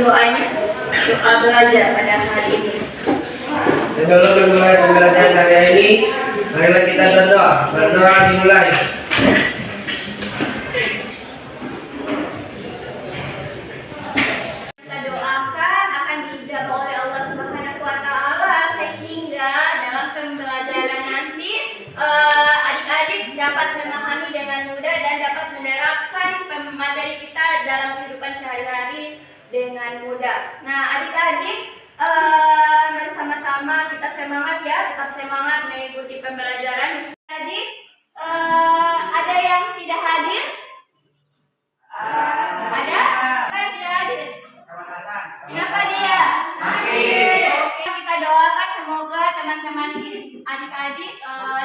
doanya, doa belajar pada hari ini. Sebelum memulai pembelajaran hari ini, marilah kita berdoa. Berdoa dimulai. Kita doakan akan diijabah oleh Allah Subhanahu wa Ta'ala, sehingga dalam pembelajaran nanti adik-adik dapat memahami dengan mudah dan dapat menerapkan materi kita dalam kehidupan sehari-hari dengan mudah. Nah, adik-adik, mari sama-sama kita semangat ya, tetap semangat mengikuti pembelajaran. Adik, ada yang tidak hadir? Ada? Ada yang tidak hadir? Kenapa dia? Sakit. Oke, kita doakan semoga teman-teman adik-adik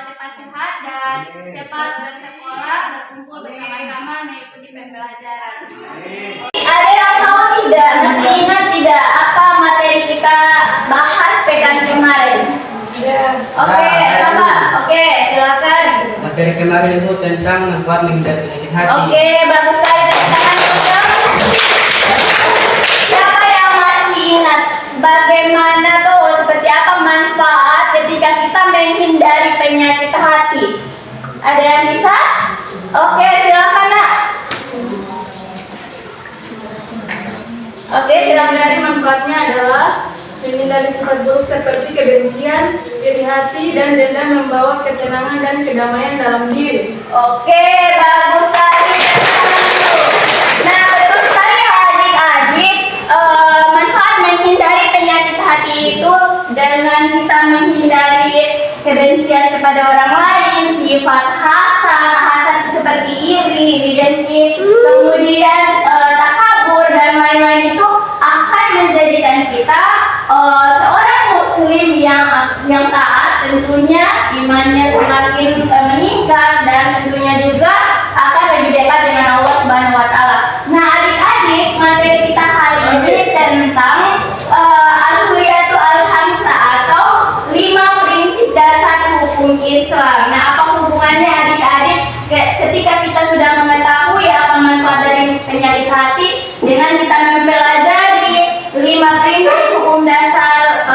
cepat sehat dan cepat bersekolah, berkumpul bersama-sama mengikuti pembelajaran. Ada yang tahu tidak? Masih ingat tidak apa materi kita bahas pekan kemarin? Oke, sama. Oke, silakan. Materi kemarin itu tentang manfaat menghindari penyakit hati. Oke, bagus sekali. Siapa yang masih ingat bagaimana tuh seperti apa manfaat ketika kita menghindari penyakit hati? Ada yang bisa? Oke, silakan nak. Oke, dari manfaatnya adalah menghindari sifat buruk seperti kebencian, iri hati, dan dendam, membawa ketenangan dan kedamaian dalam diri. Oke, bagus sekali. Nah, betul sekali ya adik-adik. Manfaat menghindari penyakit hati itu dengan kita menghindari kebencian kepada orang lain, sifat hasad seperti iri, dengki, kemudian takabur dan lain-lain itu akan menjadikan kita seorang muslim yang taat, tentunya imannya semakin meningkat dan tentunya juga akan lebih dekat dengan Allah Subhanahu wa Ta'ala. Nah, adik-adik, materi kita hari ini tentang Al-Huliyatu Al-Khamsah atau 5 prinsip dasar hukum Islam. Nah, apa hubungannya adik-adik ketika kita sudah mengetahui apa manfaat dari penyakit hati dengan kita mempelajari 5 prinsip hukum dasar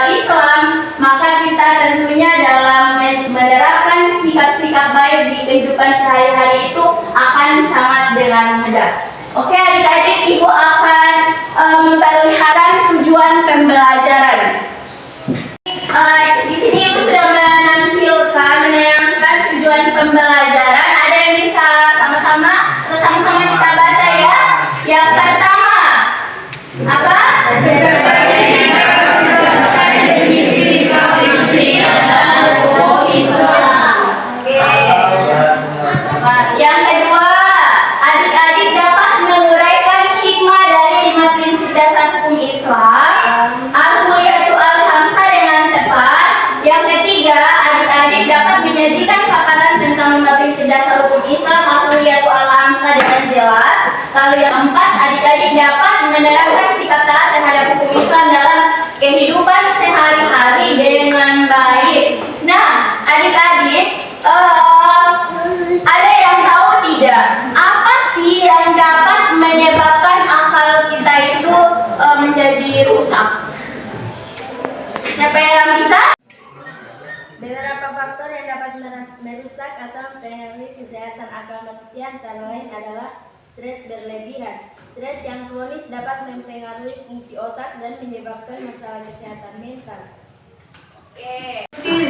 Islam, maka kita tentunya dalam menerapkan sikap-sikap baik di kehidupan sehari-hari itu akan sangat dengan mudah. Oke adik-adik, ibu akan memperlihatkan tujuan pembelajaran. Di sini ibu sudah menayangkan tujuan pembelajaran. Ada yang bisa sama-sama kita baca ya? Yang pertama, apa? Yang kedua, adik-adik dapat menguraikan hikmah dari 5 prinsip dasar hukum Islam, Al-Huliyatu Al-Khamsah dengan tepat. Yang ketiga, adik-adik dapat menyajikan paparan tentang 5 prinsip dasar hukum Islam, Al-Huliyatu Al-Khamsah dengan jelas. Lalu yang keempat, adik-adik dapat menerapkan sikap taat terhadap hukum Islam dalam kehidupan sehari-hari dengan baik. Nah, adik-adik, ada yang tahu tidak apa sih yang dapat menyebabkan akal kita itu menjadi rusak? Siapa yang bisa? Beberapa faktor yang dapat merusak atau mempengaruhi kesehatan akal manusia antara lain adalah stres berlebihan. Stres yang kronis dapat mempengaruhi fungsi otak dan menyebabkan masalah kesehatan mental.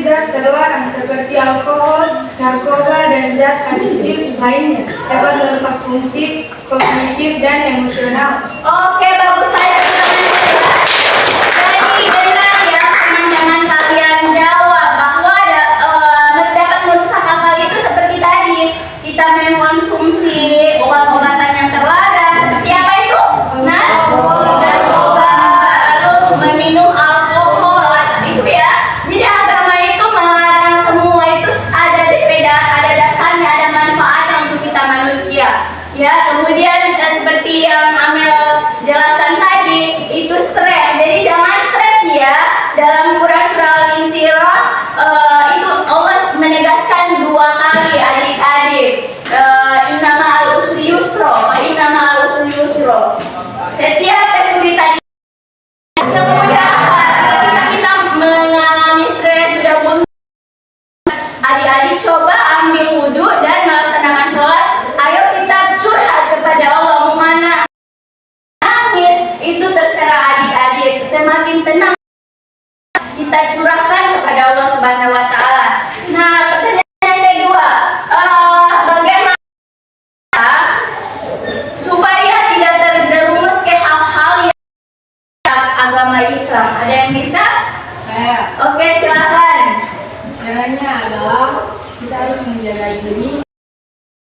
Zat terlarang seperti alkohol, narkoba, dan zat adiktif lainnya dapat merusak fungsi kognitif dan emosional. Oke, bagus saya. Jadi benar ya teman-teman kalian jawab bahwa dapat merusak akal itu seperti tadi kita mengkonsumsi obat-obatan yang terlarang. Seperti apa itu? Narkoba, lalu meminum alkohol itu ya. Jadi agama itu melarang semua itu ada dasarnya, ada manfaatnya untuk kita manusia. Ya, kemudian seperti yang Amel jelaskan kita curahkan kepada Allah Subhanahu wa taala. Nah, pertanyaan yang kedua, bagaimana supaya tidak terjerumus ke hal-hal yang agama Islam? Ada yang bisa? Saya. Oke, silakan. Caranya adalah kita harus menjaga diri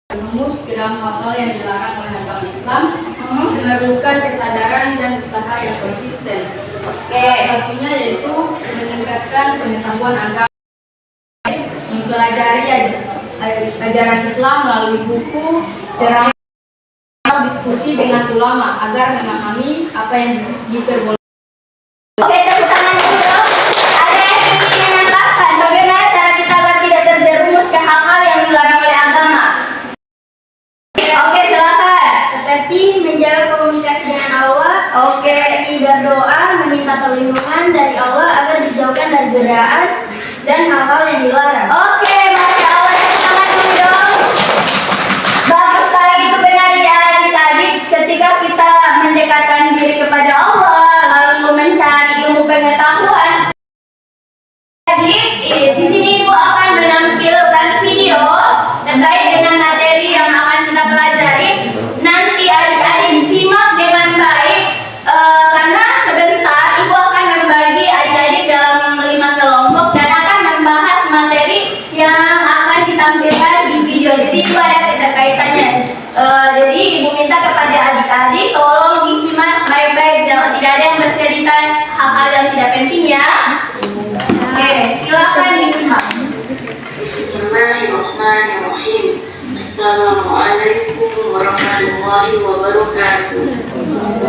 terjerumus ke dalam hal-hal yang dilarang oleh agama Islam, memerlukan kesadaran dan usaha yang konsisten. Salah satunya yaitu meningkatkan pengetahuan agama, mempelajari ajaran Islam melalui buku, ceramah, diskusi dengan ulama agar memahami apa yang diperbolehkan. Oke, tepuk tangan dulu. Ada yang ingin menambahkan bagaimana cara kita agar tidak terjerumus ke hal-hal yang dilarang oleh agama? Oke, silakan. Seperti menjaga komunikasi dengan Allah, seperti berdoa, meminta perlindungan dari Allah agar dijauhkan dari godaan dan hal-hal yang dilarang. Oke, Masya Allah, tepuk tangan dulu dong. Bagus sekali, itu benar ya adik-adik. Ketika kita mendekatkan diri kepada Allah, lalu mencari ilmu pengetahuan. Jadi, di sini Ibu akan menampilkan video terkait dengan materi yang akan kita pelajari. Nanti adik-adik simak dengan baik, karena sebentar Ibu akan membagi adik-adik dalam 5 kelompok dan akan membahas materi yang akan ditampilkan di video. Jadi itu ada keterkaitannya. Jadi Ibu minta kepada adik-adik tolong disimak baik-baik, jangan tidak ada yang bercerita hal-hal yang tidak penting ya. Oke, silakan disimak. Bismillahirrahmanirrahim. Assalamualaikum warahmatullahi wabarakatuh.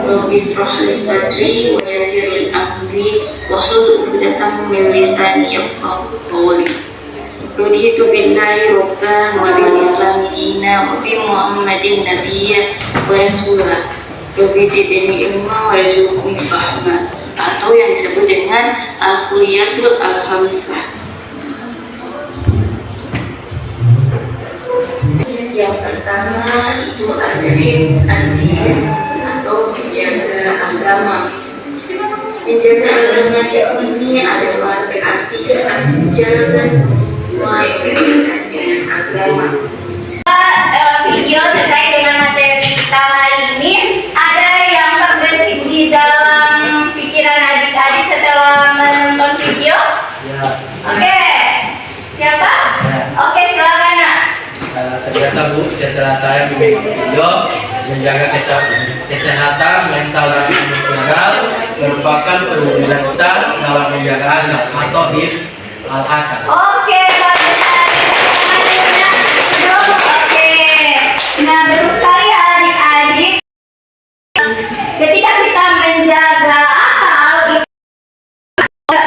Rabbi shrah li sadri wa yassir li amri wahlul 'uqdatam min lisani yafqahu qawli. Raditu billahi rabban wa bil islami dinan wa bi Muhammadin nabiyyan wa rasulah. Rabbi zidni ilma warzuqni fahma, atau yang disebut dengan al-kuliyatul al-hamsah. Yang pertama itu ada hifz ad-din atau menjaga agama. Menjaga agama di sini adalah berarti kita menjaga semua yang berkaitan dengan agama. Video terkait dengan materi kita hari ini, ada yang terbesit di dalam pikiran adik-adik setelah menonton video? Ya. Oke, siapa? Oke, silakan nak. Ternyata Bu, setelah saya membuat video menjaga kesehatan mental dan emosional merupakan perwujudan kita dalam menjaga agama atau hifz al-akal. Oke, bagus sekali. Oke. Nah, betul sekali adik-adik. Ketika kita menjaga akal,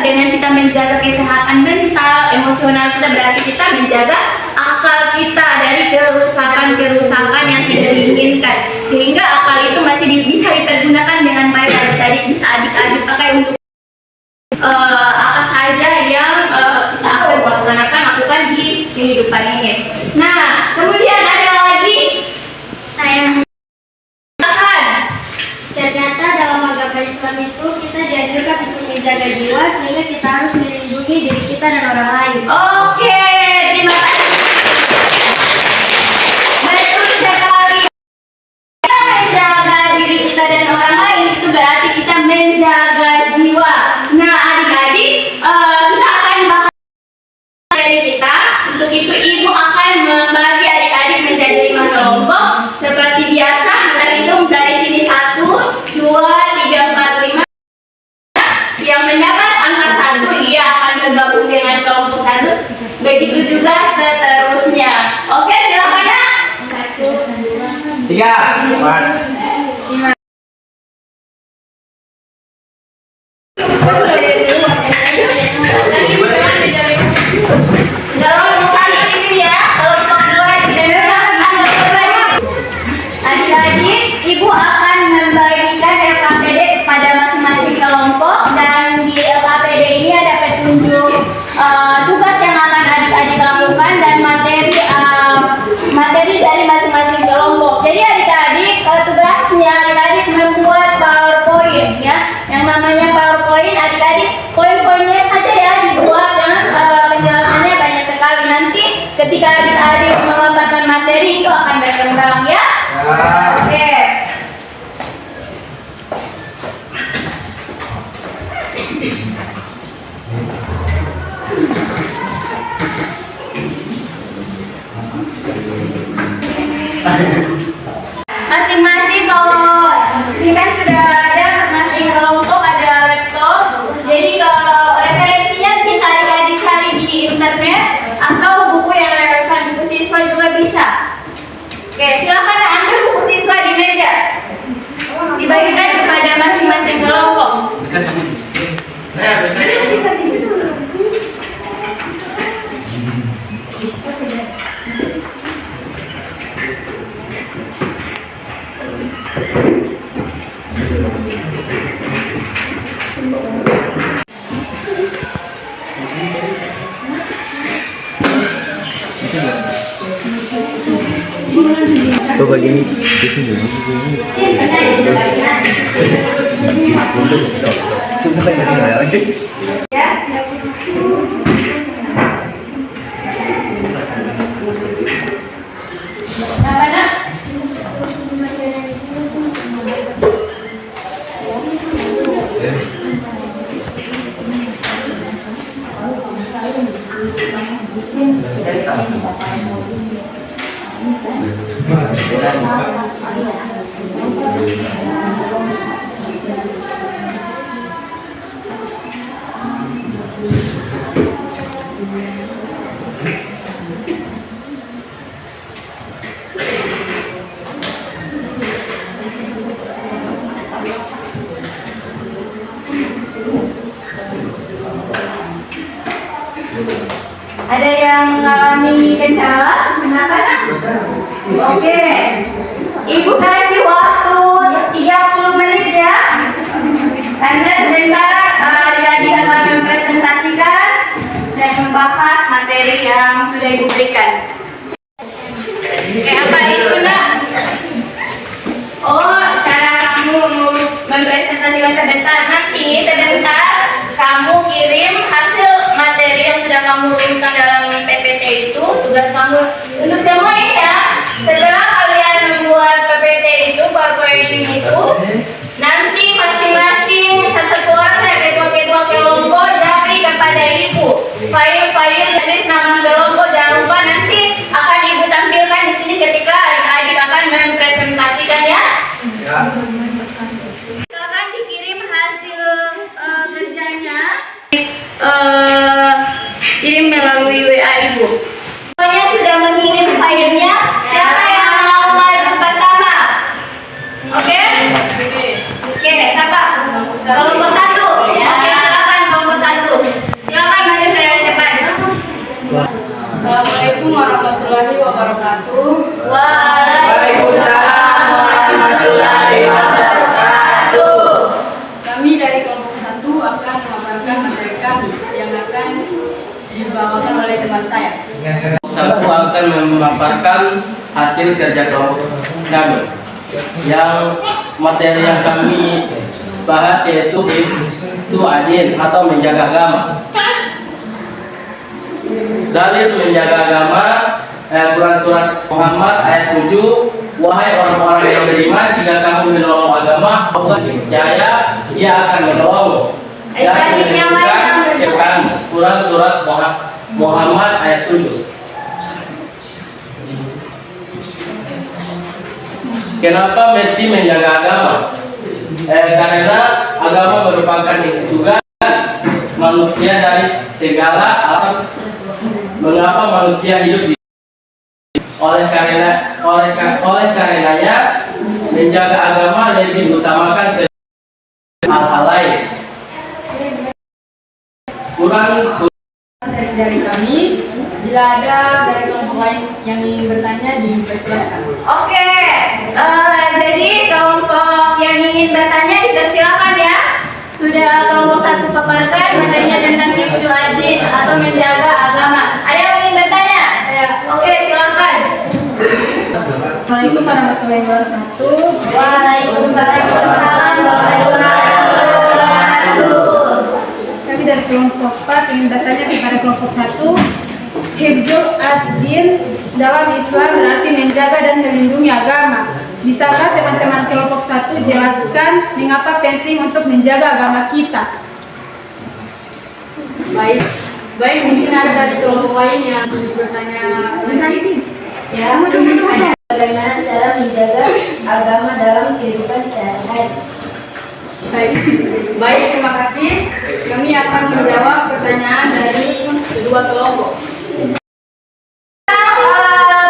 dengan kita menjaga kesehatan mental, emosional kita, berarti kita menjaga akal kita dari kerusakan-kerusakan yang tidak diinginkan, sehingga akal itu masih bisa dipergunakan dengan baik. Adik-adik bisa adik-adik pakai untuk apa saja yang kita akan lakukan di kehidupan ini. Nah, kemudian ada lagi Saya akan ternyata dalam agama Islam itu kita dianjurkan untuk menjaga jiwa, sehingga kita harus melindungi diri kita dan orang lain. oke, terima kasih. Betul sekali. Kita menjaga diri kita dan orang lain itu berarti kita menjaga jiwa. Nah, adik-adik, kita akan bahas dari kita. Untuk itu Ibu akan membagi adik-adik menjadi 5 kelompok. Seperti biasa, kita hitung dari sini 1, 2, 3, 4, 5. Yang mendapat angka 1, ia akan bergabung dengan kelompok 1. Begitu juga seterusnya. Oke, silakan ya. 1, 2, 3, 4. Kelompok 1 di sini ya. Kelompok 2 di sini. Adik-adik, Ibu akan membagikan LKPD kepada masing-masing kelompok, dan di LKPD ini ada petunjuk tugas yang akan adik-adik lakukan dan materi dari masing-masing kelompok. Jadi adik-adik, tugasnya adik-adik membuat PowerPoint ya. Yang namanya PowerPoint, adik-adik poin-poinnya saja ya. Bang ya? Oke. Masing-masing kalau sini kan sudah ada masing kelompok ada laptop. Jadi kalau referensinya bisa adik-adik cari di internet atau buku yang relevan, buku siswa juga bisa. Oke, silakan ambil buku siswa di meja. Dibagikan kepada masing-masing kelompok. Bagian di sini. Ada yang mengalami kendala? Kenapa? Oke. Ibu kasih waktu 30 menit ya. Karena sebentar adik-adik akan mempresentasikan dan membahas materi yang sudah Ibu berikan. Oke, apa itu nak? Oh, cara kamu mempresentasikan sebentar. Nanti sebentar kamu kirim hasil materi yang sudah kamu rumuskan dalam PPT itu, tugas kamu untuk semua ini ya. Setelah kalian membuat PPT itu, PowerPoint itu, nanti masing-masing satu orang ketua-ketua kelompok cari kepada ibu file-file tulis nama kelompok. Jangan lupa nanti akan ibu tampilkan di sini ketika adik-adik akan mempresentasikan ya. Silakan dikirim hasil kerjanya. Kirim melalui WA ibu. Semuanya sudah mengirim filenya. Siapa yang mau maju pertama? Oke? Oke, siapa? Kelompok 1. Oke, silakan kelompok 1. Silakan maju ke depan. Assalamualaikum warahmatullahi wabarakatuh. Waalaikumsalam warahmatullahi wabarakatuh. Kami dari kelompok 1 akan memaparkan materi kami yang akan dibawakan oleh teman saya. Satu akan memaparkan hasil kerja kelompok kami. Yang materi yang kami bahas yaitu itu adil atau menjaga agama. Dalil menjaga agama, Quran surat Muhammad ayat 7, wahai orang-orang yang beriman, jika kamu menolong agama, Allah jaya, ia akan menolongmu. Dan menunjukkan kamu. Quran surat Muhammad ayat 7. Kenapa mesti menjaga agama? Karena agama merupakan tugas manusia dari segala alam. Mengapa manusia hidup di oleh karenanya menjaga agama lebih utamakan hal-hal lain. Kurang Dari kami, bila ada dari kelompok lain yang ingin bertanya, dipersilakan. Oke, jadi kelompok yang ingin bertanya dipersilakan ya. Sudah kelompok 1 paparkan materinya tentang hifdzu adin atau menjaga agama. Ada yang ingin bertanya? Oke, silakan. Assalamualaikum warahmatullahi wabarakatuh. Waalaikumsalam warahmatullahi wabarakatuh. Kami dari kelompok 4 ingin bertanya kepada kelompok 1, hifdzul adin dalam Islam berarti menjaga dan melindungi agama. Bisakah teman-teman kelompok 1 jelaskan mengapa penting untuk menjaga agama kita? Baik, mungkin ada dari kelompok lain yang bertanya lagi. Ya, bagaimana cara menjaga agama dalam kehidupan sehari-hari? Baik, terima kasih. Kami akan menjawab pertanyaan dari kedua kelompok.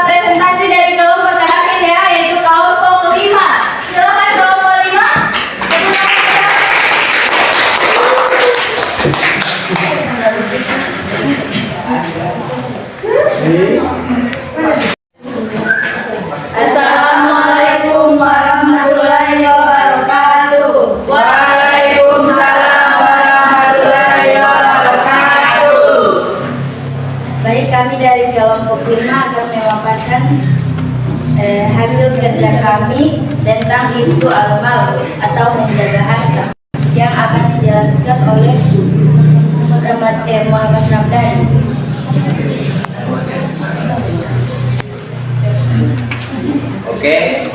Presentasi dari kelompok terakhir ya, yaitu kelompok 5. Silakan kelompok 5. Assalamualaikum warahmatullahi wabarakatuh. Waalaikumsalam warahmatullahi wabarakatuh. Baik, kami dari kelompok 5 akan memaparkan hasil kerja kami tentang hifzu al-mal atau menjaga harta yang akan dijelaskan oleh Muhammad Ramdhani. Oke.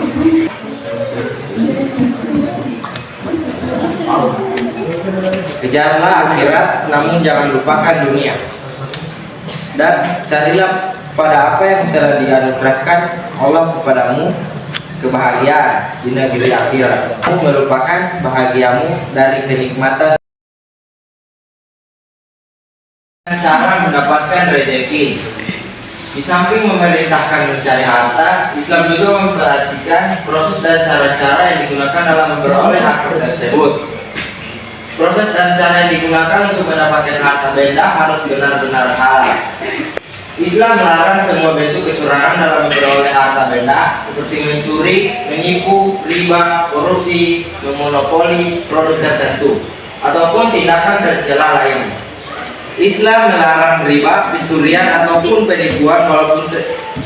Kejarlah akhirat, namun jangan lupakan dunia. Dan carilah pada apa yang telah dianugerahkan Allah kepadamu kebahagiaan di negeri akhirat. Kamu melupakan bahagiamu dari kenikmatan. Cara mendapatkan rezeki. Di samping memerintahkan mencari harta, Islam juga memperhatikan proses dan cara-cara yang digunakan dalam memperoleh harta tersebut. Proses dan cara yang digunakan untuk mendapatkan harta benda harus benar-benar halal. Islam melarang semua bentuk kecurangan dalam memperoleh harta benda, seperti mencuri, menipu, riba, korupsi, memonopoli produk tertentu, ataupun tindakan tercela lainnya. Islam melarang riba, pencurian ataupun penipuan walaupun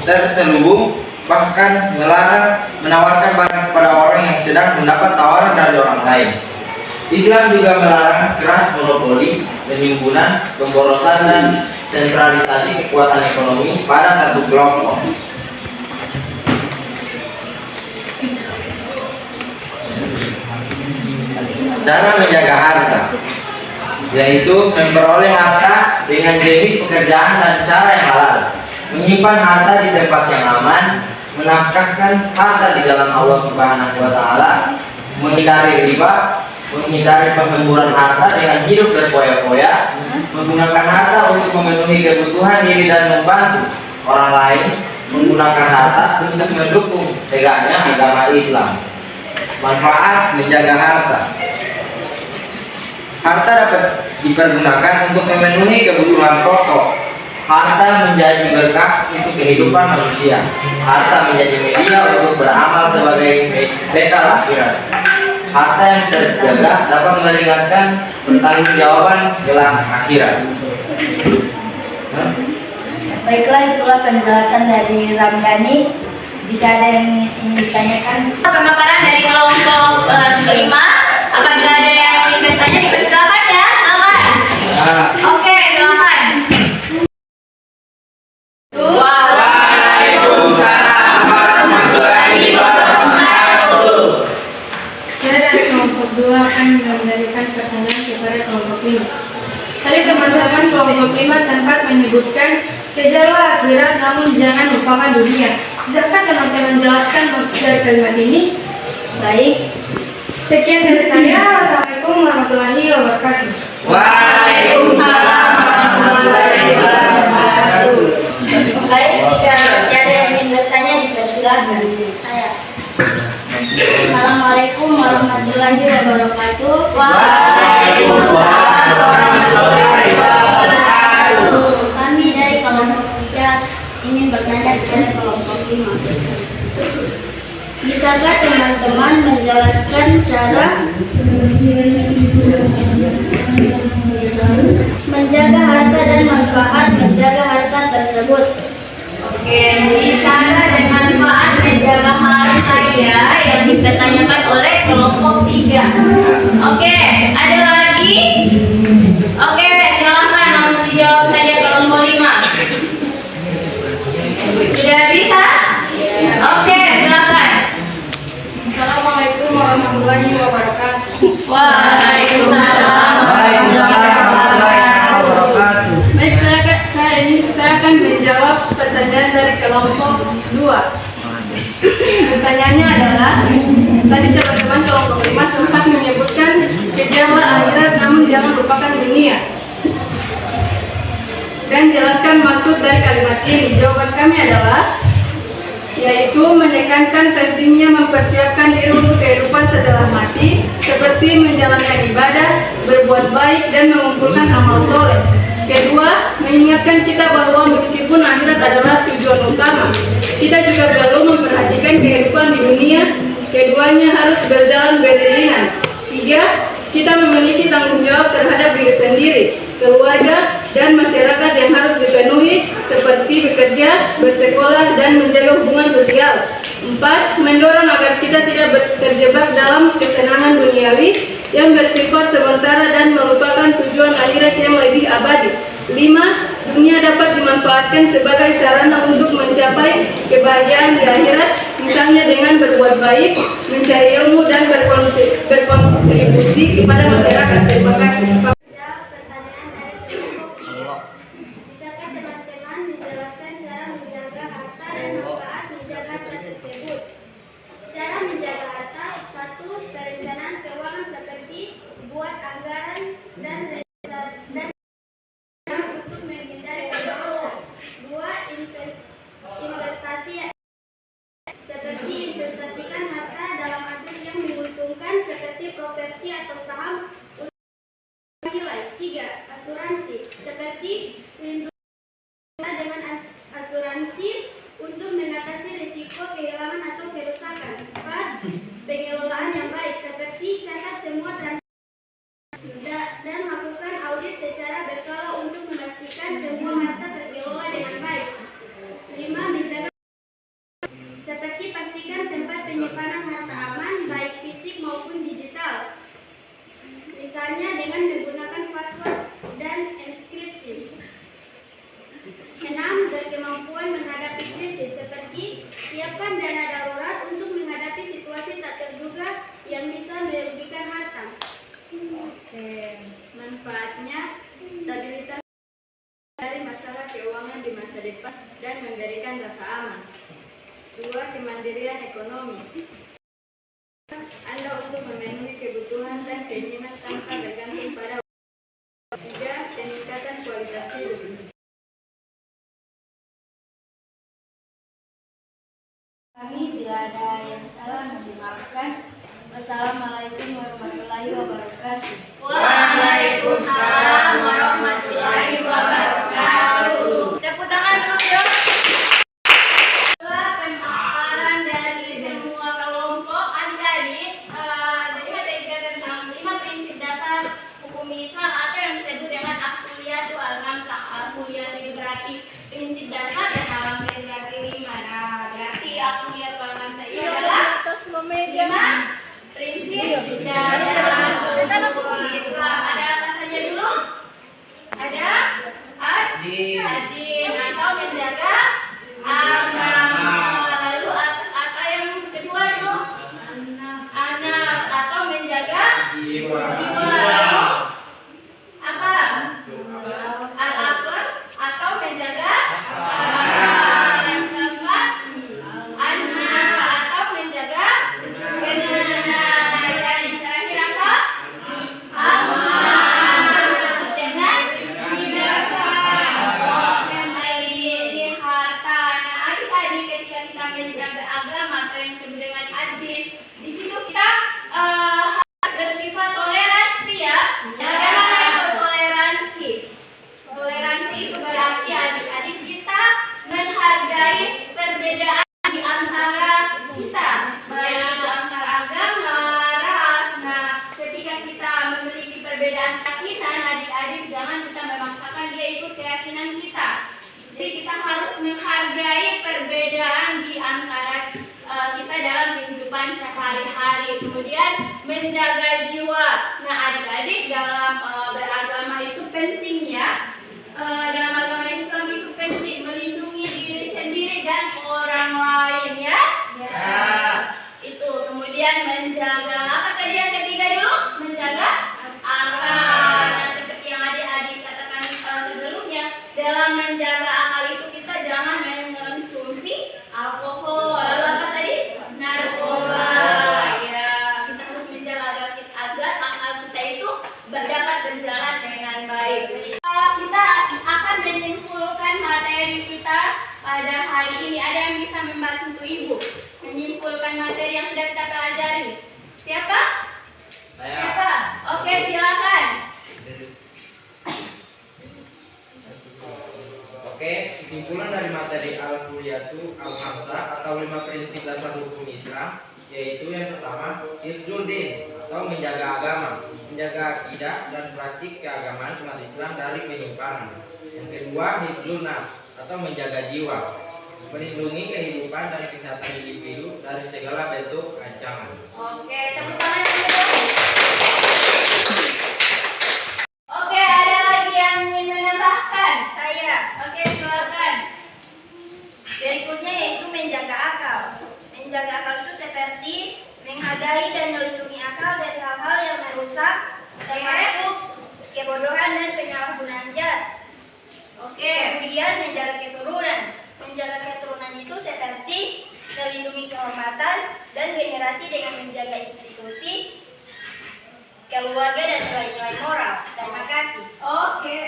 terselubung, bahkan melarang menawarkan barang kepada orang yang sedang mendapat tawaran dari orang lain. Islam juga melarang keras monopoli, penimbunan, pemborosan dan sentralisasi kekuatan ekonomi pada satu kelompok. Cara menjaga harta, yaitu memperoleh harta dengan jenis pekerjaan dan cara yang halal, menyimpan harta di tempat yang aman, menafkahkan harta di jalan Allah Subhanahu wa taala, menghindari riba, menghindari pengemburan harta dengan hidup berfoya-foya, menggunakan harta untuk memenuhi kebutuhan diri dan membantu orang lain, menggunakan harta untuk mendukung tegaknya agama Islam. Manfaat menjaga harta. Harta dapat dipergunakan untuk memenuhi kebutuhan pokok. Harta menjadi berkah untuk kehidupan manusia. Harta menjadi media untuk beramal sebagai bekal akhirat. Harta yang terjaga dapat meringankan pertanggungjawaban kelak akhirat. Baiklah, itulah penjelasan dari Ramdhani. Jika ada yang ingin ditanyakan, Pemaparan dari kelompok 5. Apabila ada yang ingin bertanya, dipersilakan ya. Silakan. Oke, silakan. Waalaikumsalam warahmatullahi wabarakatuh. Saya dari kelompok 2 akan memberikan pertanyaan kepada kelompok 5. Tadi teman-teman kelompok 5 sempat menyebutkan kejarlah akhirat namun jangan lupakan dunia. Bisakah teman-teman jelaskan maksud dari kalimat ini? baik. Sekian dari saya. Wassalamualaikum warahmatullahi wabarakatuh. Waalaikumsalam warahmatullahi wabarakatuh. Baik, jika masih ada yang ingin bertanya, dipersilakan. Saya. Assalamualaikum warahmatullahi wabarakatuh. Waalaikumsalam warahmatullahi wabarakatuh. Kami dari kelompok 3 ingin bertanya kepada kelompok 5. Bisakah teman-teman menjelaskan cara menjaga harta dan manfaat menjaga harta tersebut? Oke, ini cara dan manfaat menjaga harta ya yang dipertanyakan oleh kelompok 3. Oke, ada lagi? Oke, silakan langsung dijawab saja kelompok 5. Sudah Waalaikumsalam warahmatullahi wabarakatuh. Baik, saya akan menjawab pertanyaan dari kelompok 2. Pertanyaannya adalah, tadi teman-teman kelompok 5 sempat menyebutkan kejarlah akhirat namun jangan lupakan dunia. Dan jelaskan maksud dari kalimat ini. Jawaban kami adalah, yaitu menekankan pentingnya mempersiapkan diri untuk kehidupan setelah mati, seperti menjalankan ibadah, berbuat baik, dan mengumpulkan amal soleh. Kedua, mengingatkan kita bahwa meskipun akhirat adalah tujuan utama, kita juga perlu memperhatikan kehidupan di dunia. Keduanya harus berjalan beriringan. Tiga, kita memiliki tanggung jawab terhadap diri sendiri, keluarga, dan masyarakat yang harus dipenuhi, seperti bekerja, bersekolah, dan menjaga hubungan sosial. 4. Mendorong agar kita tidak terjebak dalam kesenangan duniawi yang bersifat sementara dan melupakan tujuan akhirat yang lebih abadi. 5. Dunia dapat dimanfaatkan sebagai sarana untuk mencapai kebahagiaan di akhirat, misalnya dengan berbuat baik, mencari ilmu, dan berkontribusi kepada masyarakat. Terima kasih. Pertanyaan dari kelompok 3. Bisakah teman-teman menjelaskan cara menjaga harta dan manfaat menjaga harta tersebut? Cara menjaga harta: 1. Perencanaan keuangan seperti buat anggaran dan untuk menghindari dosa. 2. Investasi seperti investasikan harta dalam aset yang menguntungkan seperti properti atau saham nilai. 3. Asuransi seperti lindungi dengan asuransi untuk mengatasi risiko kehilangan atau kerusakan. 4. Pengelolaan yang baik seperti catat semua transaksi dan lakukan audit secara berkala untuk memastikan semua harta terkelola dengan baik. 5. Menjaga seperti pastikan tempat penyimpanan harta aman baik fisik maupun digital, misalnya dengan menggunakan password dan enkripsi. 6. Berkemampuan menghadapi krisis seperti siapkan dana darurat untuk menghadapi situasi tak terduga yang bisa merugikan harta. Manfaatnya, stabilitas dari masalah keuangan di masa depan dan memberikan rasa aman. 2. Kemandirian ekonomi. Anda untuk memenuhi kebutuhan dan keinginan tanpa bergantung pada. 3. Peningkatan kualitas hidup. Kami bila ada yang salah mohon dimaafkan. Wassalamualaikum warahmatullahi wabarakatuh. Waalaikumsalam warahmatullahi wabarakatuh. Tepuk tangan dulu dong. Pemaparan dari semua kelompok adik-adik dari tentang 5 prinsip dasar hukum Islam atau yang disebut dengan Al-Kuliyatul Al-Khamsah. Al-Kuliyatul itu berarti prinsip dasar dan Al-Khamsah berarti 5. Nah, berarti Al-Kuliyatul Al-Khamsah ini adalah 5 prinsip dasar hukum Islam. Ada apa saja dulu? Ada adil atau menjaga agama. Lalu apa yang kedua dulu? Anak atau menjaga jiwa. Lalu apa? Al-akhlak atau menjaga akal. Yang keempat, an-nas atau menjaga kebenaran. Dan yang terakhir apa? Amal disebut dengan menjaga di harta. Nah, adik-adik ketika kita menjaga agama atau yang disebut dengan adil, di situ kita harus bersifat toleransi ya. Bagaimana itu toleransi? Toleransi itu berarti adik-adik kita menghargai perbedaan di antara kita, baik itu antara agama, ras. Nah, ketika kita memiliki perbedaan keyakinan, adik-adik jangan kita memaksakan dia ikut keyakinan kita. Jadi kita harus menghargai perbedaan di antara kita dalam kehidupan sehari-hari. Kemudian menjaga jiwa. Nah, adik-adik dalam beragama itu penting ya. Dalam agama Islam itu penting melindungi diri sendiri dan orang lain ya. Itu kemudian menjaga apa tadi yang ketiga dulu? atau 5 prinsip dasar hukum Islam, yaitu yang pertama, hifdzul din atau menjaga agama, menjaga akidah dan praktik keagamaan umat Islam dari penyimpangan. Yang kedua, hifdzul nafs atau menjaga jiwa, melindungi kehidupan dan kesehatan individu dari segala bentuk ancaman. Oke, tepuk tangan dulu. Oke, ada lagi yang ingin menambahkan? Saya. Oke, silakan. Berikutnya yaitu menjaga akal. Menjaga akal itu seperti menghargai dan melindungi akal dari hal-hal yang merusak, termasuk kebodohan dan penyalahgunaan jahat. Oke. Kemudian menjaga keturunan. Menjaga keturunan itu seperti melindungi kehormatan dan generasi dengan menjaga institusi, keluarga dan nilai-nilai moral. Terima kasih. Oke,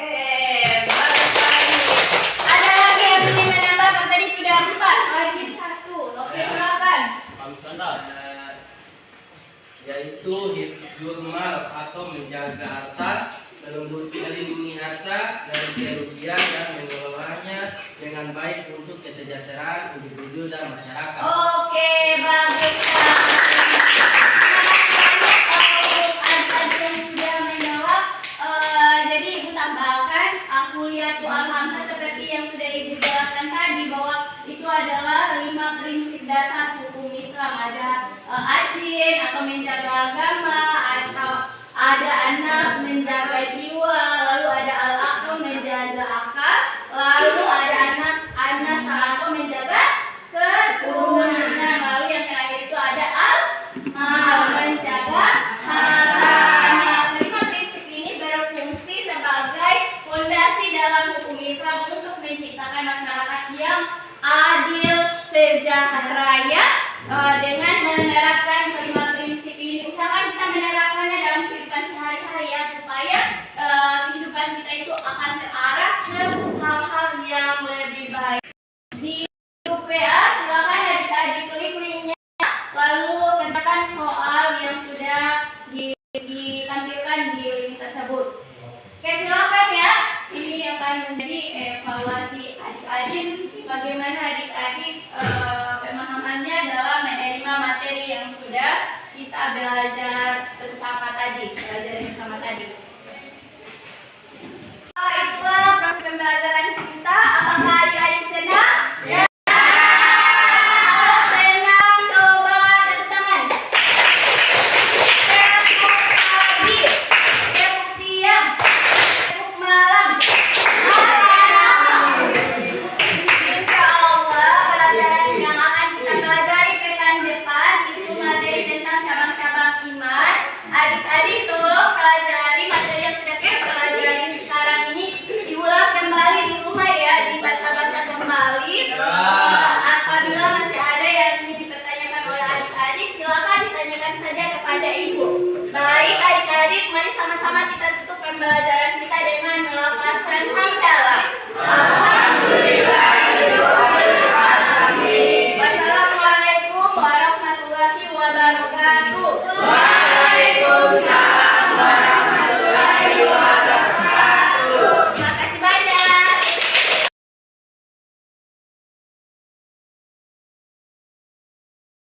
bagus sekali. Ada lagi yang ingin menambahkan? Tadi sudah 4, lagi 1. Oke, silakan. Yaitu hifdzul mal atau menjaga harta, melindungi harta dari kerugian dan mengelolanya dengan baik untuk kesejahteraan individu dan masyarakat. Oke, bagus sekali. Adik-adik yang sudah menjawab, jadi ibu tambahkan, aku lihat tuh alhamdulillah seperti yang sudah ibu jelaskan tadi bahwa itu adalah 5 prinsip dasar hukum Islam. Ada adin atau menjaga agama, atau ada anak menjaga jiwa, lalu ada al-aql menjaga akal, lalu ada anak atau menjaga keturunan, lalu yang terakhir itu ada al-mal menjaga harta. Nah, kelima prinsip ini berfungsi sebagai fondasi dalam hukum Islam untuk menciptakan masyarakat yang adil, sejahtera dengan menerapkan kelima prinsip ini. Usahakan kita menerapkannya dalam kehidupan sehari-hari ya, supaya kehidupan kita itu akan terarah ke hal-hal yang lebih baik. Di grup WA silakan adik-adik klik linknya, lalu kerjakan soal yang sudah ditampilkan di link tersebut. Oke, silakan ya. Ini akan menjadi evaluasi adik-adik, bagaimana adik-adik pemahamannya dalam menerima materi yang sudah kita belajar bersama tadi. Itulah proses pembelajaran kita. Apakah adik-adik senang? Ya. Senang, coba tepuk tangan. Tepuk pagi, tepuk siang, tepuk malam. Insya Allah pelajaran yang akan kita pelajari pekan depan itu materi tentang cabang-cabang iman. Adik-adik tolong pelajari materi yang sudah kita pelajari sekarang ini, diulang kembali di rumah ya, dibaca-baca kembali. Apabila masih ada yang ingin dipertanyakan oleh adik-adik, silakan ditanyakan saja kepada ibu. Baik adik-adik, mari sama-sama kita tutup pembelajaran kita dengan melafazkan hamdalah.